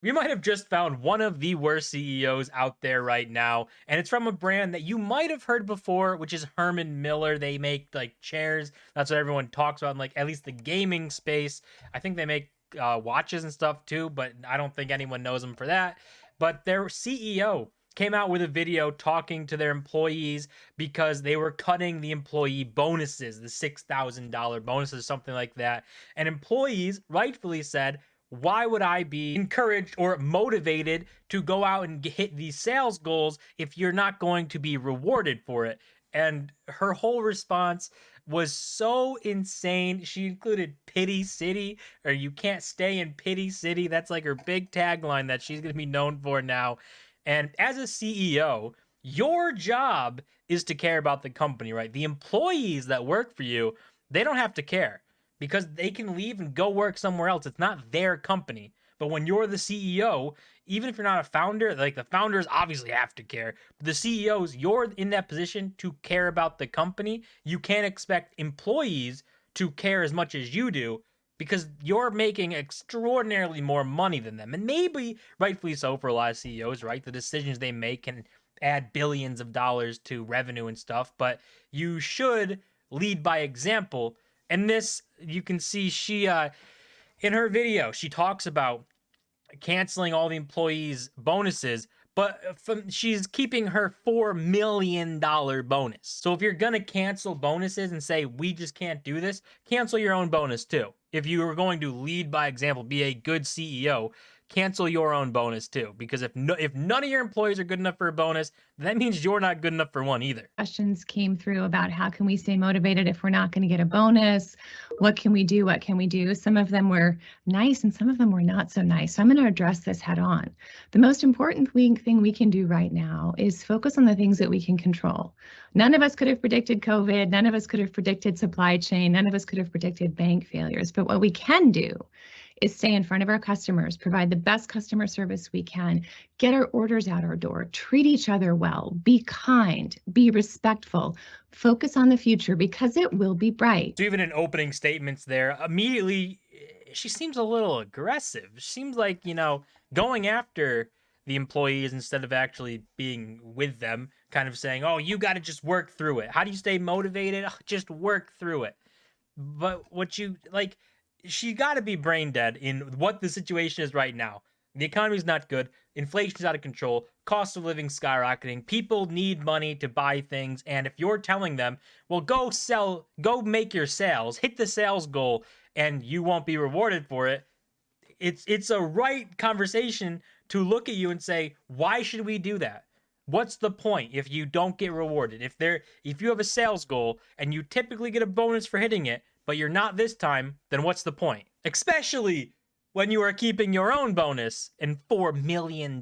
We might have just found one of the worst CEOs out there right now, and it's from a brand that you might have heard before, which is Herman Miller. They make like chairs. That's what everyone talks about in like at least the gaming space. I think they make watches and stuff too, but I don't think anyone knows them for that. But their CEO came out with a video talking to their employees because they were cutting the employee bonuses, the $6,000 bonuses, something like that. And employees rightfully said, why would I be encouraged or motivated to go out and hit these sales goals if you're not going to be rewarded for it? And her whole response was so insane. She included Pity City, or you can't stay in Pity City. That's like her big tagline that she's going to be known for now. And as a CEO, your job is to care about the company, right? The employees that work for you, they don't have to care because they can leave and go work somewhere else. It's not their company. But when you're the CEO, even if you're not a founder, like the founders obviously have to care. But the CEOs, you're in that position to care about the company. You can't expect employees to care as much as you do because you're making extraordinarily more money than them. And maybe rightfully so for a lot of CEOs, right? The decisions they make can add billions of dollars to revenue and stuff, but you should lead by example. And this, you can see she in her video, she talks about canceling all the employees' bonuses, but she's keeping her $4 million bonus. So if you're gonna cancel bonuses and say we just can't do this, cancel your own bonus too. If you are going to lead by example, be a good CEO, cancel your own bonus too. Because if none of your employees are good enough for a bonus, that means you're not good enough for one either. Questions came through about how can we stay motivated if we're not going to get a bonus? What can we do? What can we do? Some of them were nice and some of them were not so nice. So I'm going to address this head on. The most important thing we can do right now is focus on the things that we can control. None of us could have predicted COVID. None of us could have predicted supply chain. None of us could have predicted bank failures. But what we can do is stay in front of our customers, provide the best customer service we can, get our orders out our door, treat each other well, be kind, be respectful, focus on the future because it will be bright. So even in opening statements there, immediately she seems a little aggressive. She seems like, going after the employees instead of actually being with them, kind of saying, "Oh, you got to just work through it. How do you stay motivated? Just work through it." But what you like, she got to be brain dead in what the situation is right now. The economy's not good. Inflation's out of control. Cost of living skyrocketing. People need money to buy things. And if you're telling them, well, go make your sales, hit the sales goal, and you won't be rewarded for it, it's a right conversation to look at you and say, why should we do that? What's the point if you don't get rewarded? If you have a sales goal and you typically get a bonus for hitting it, but you're not this time, then what's the point? Especially when you are keeping your own bonus and $4 million,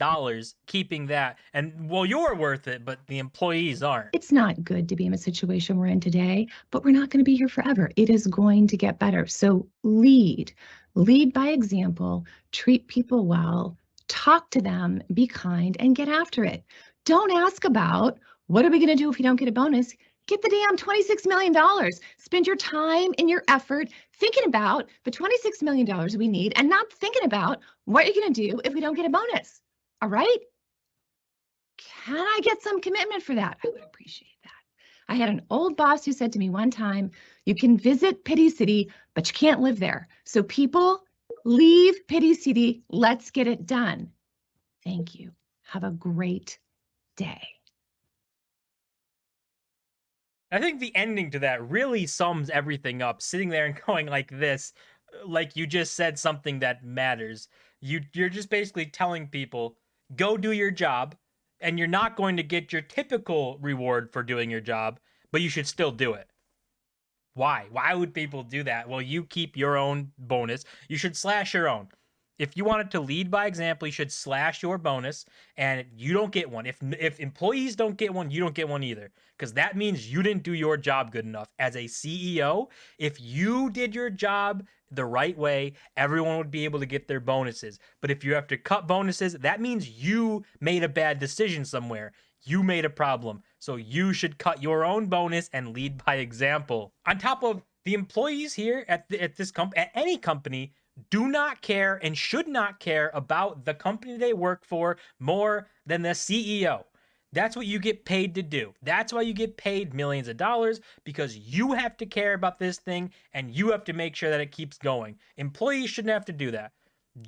keeping that. And well, you're worth it, but the employees aren't. It's not good to be in a situation we're in today, but we're not going to be here forever. It is going to get better. So lead by example, treat people well, talk to them, be kind, and get after it. Don't ask about what are we going to do if you don't get a bonus? Get the damn $26 million. Spend your time and your effort thinking about the $26 million we need and not thinking about what you're going to do if we don't get a bonus. All right? Can I get some commitment for that? I would appreciate that. I had an old boss who said to me one time, you can visit Pity City, but you can't live there. So people, leave Pity City. Let's get it done. Thank you. Have a great day. I think the ending to that really sums everything up, sitting there and going like this, like you just said something that matters. You're just basically telling people, go do your job, and you're not going to get your typical reward for doing your job, but you should still do it. Why? Why would people do that? Well, you keep your own bonus. You should slash your own. If you wanted to lead by example, you should slash your bonus, and you don't get one. If employees don't get one, you don't get one either, because that means you didn't do your job good enough. As a CEO, if you did your job the right way, everyone would be able to get their bonuses. But if you have to cut bonuses, that means you made a bad decision somewhere. You made a problem. So you should cut your own bonus and lead by example. On top of the employees here at this company, at any company, do not care and should not care about the company they work for more than the CEO. That's what you get paid to do. That's why you get paid millions of dollars, because you have to care about this thing and you have to make sure that it keeps going. Employees shouldn't have to do that.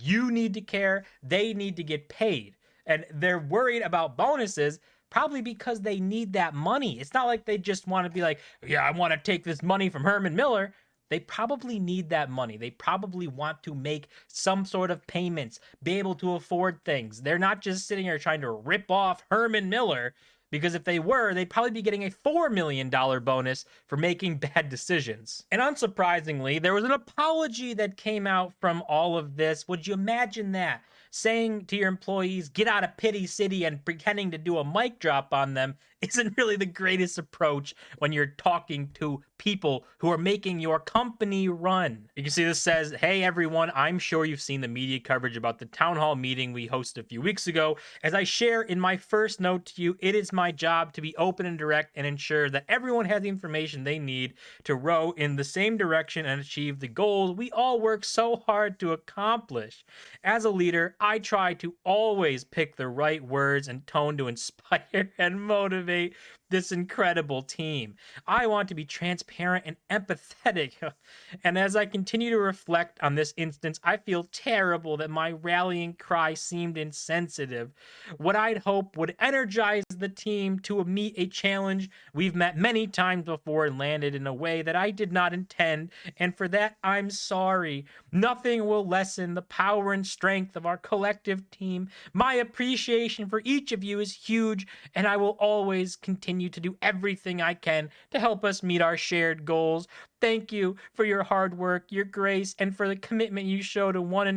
You need to care. They need to get paid. And they're worried about bonuses probably because they need that money. It's not like they just want to be like, yeah, I want to take this money from Herman Miller. They probably need that money. They probably want to make some sort of payments, be able to afford things. They're not just sitting here trying to rip off Herman Miller, because if they were, they'd probably be getting a $4 million bonus for making bad decisions. And unsurprisingly, there was an apology that came out from all of this. Would you imagine that? Saying to your employees, get out of Pity City, and pretending to do a mic drop on them isn't really the greatest approach when you're talking to people who are making your company run. You can see this says, hey everyone, I'm sure you've seen the media coverage about the town hall meeting we hosted a few weeks ago. As I share in my first note to you, it is my job to be open and direct and ensure that everyone has the information they need to row in the same direction and achieve the goals we all work so hard to accomplish. As a leader, I try to always pick the right words and tone to inspire and motivate this incredible team. I want to be transparent and empathetic. And as I continue to reflect on this instance, I feel terrible that my rallying cry seemed insensitive. What I'd hope would energize the team to meet a challenge we've met many times before and landed in a way that I did not intend, and for that I'm sorry. Nothing will lessen the power and strength of our collective team. My appreciation for each of you is huge, and I will always continue to do everything I can to help us meet our shared goals. Thank you for your hard work, your grace, and for the commitment you show to one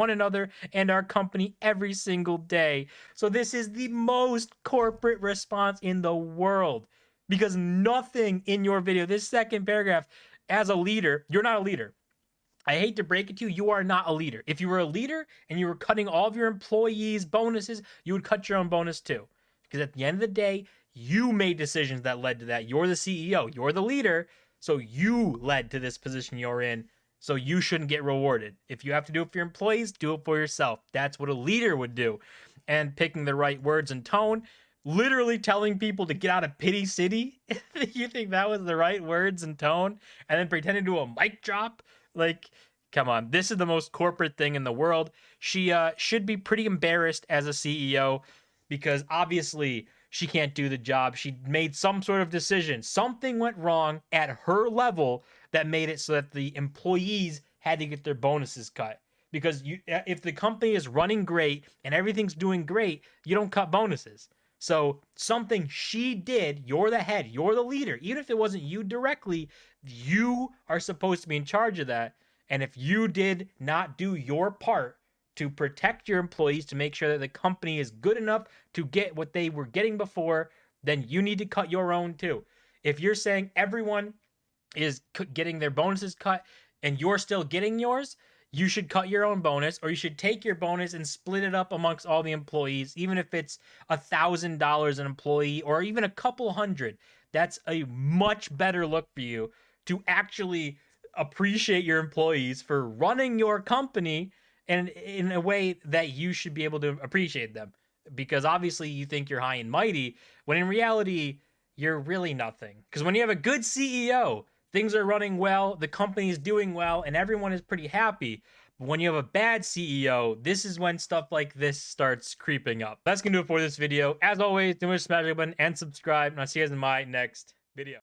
another and our company every single day. So this is the most corporate response in the world, because nothing in your video, this second paragraph, as a leader, you're not a leader. I hate to break it to you, you are not a leader. If you were a leader and you were cutting all of your employees' bonuses, you would cut your own bonus too. Because at the end of the day, you made decisions that led to that. You're the CEO, you're the leader, so you led to this position you're in. So you shouldn't get rewarded. If you have to do it for your employees, do it for yourself. That's what a leader would do. And picking the right words and tone, literally telling people to get out of Pity City. You think that was the right words and tone? And then pretending to do a mic drop? Like, come on. This is the most corporate thing in the world. She should be pretty embarrassed as a CEO, because obviously she can't do the job. She made some sort of decision. Something went wrong at her level that made it so that the employees had to get their bonuses cut. Because if the company is running great and everything's doing great, you don't cut bonuses. So something she did, you're the head, you're the leader. Even if it wasn't you directly, you are supposed to be in charge of that. And if you did not do your part to protect your employees, to make sure that the company is good enough to get what they were getting before, then you need to cut your own too. If you're saying everyone is getting their bonuses cut and you're still getting yours, you should cut your own bonus, or you should take your bonus and split it up amongst all the employees, even if it's $1,000 an employee or even a couple hundred. That's a much better look for you to actually appreciate your employees for running your company and in a way that you should be able to appreciate them, because obviously you think you're high and mighty when in reality you're really nothing. Because when you have a good CEO, things are running well, the company is doing well, and everyone is pretty happy. But when you have a bad CEO, this is when stuff like this starts creeping up. That's gonna do it for this video. As always, don't forget to smash the like button and subscribe, and I'll see you guys in my next video.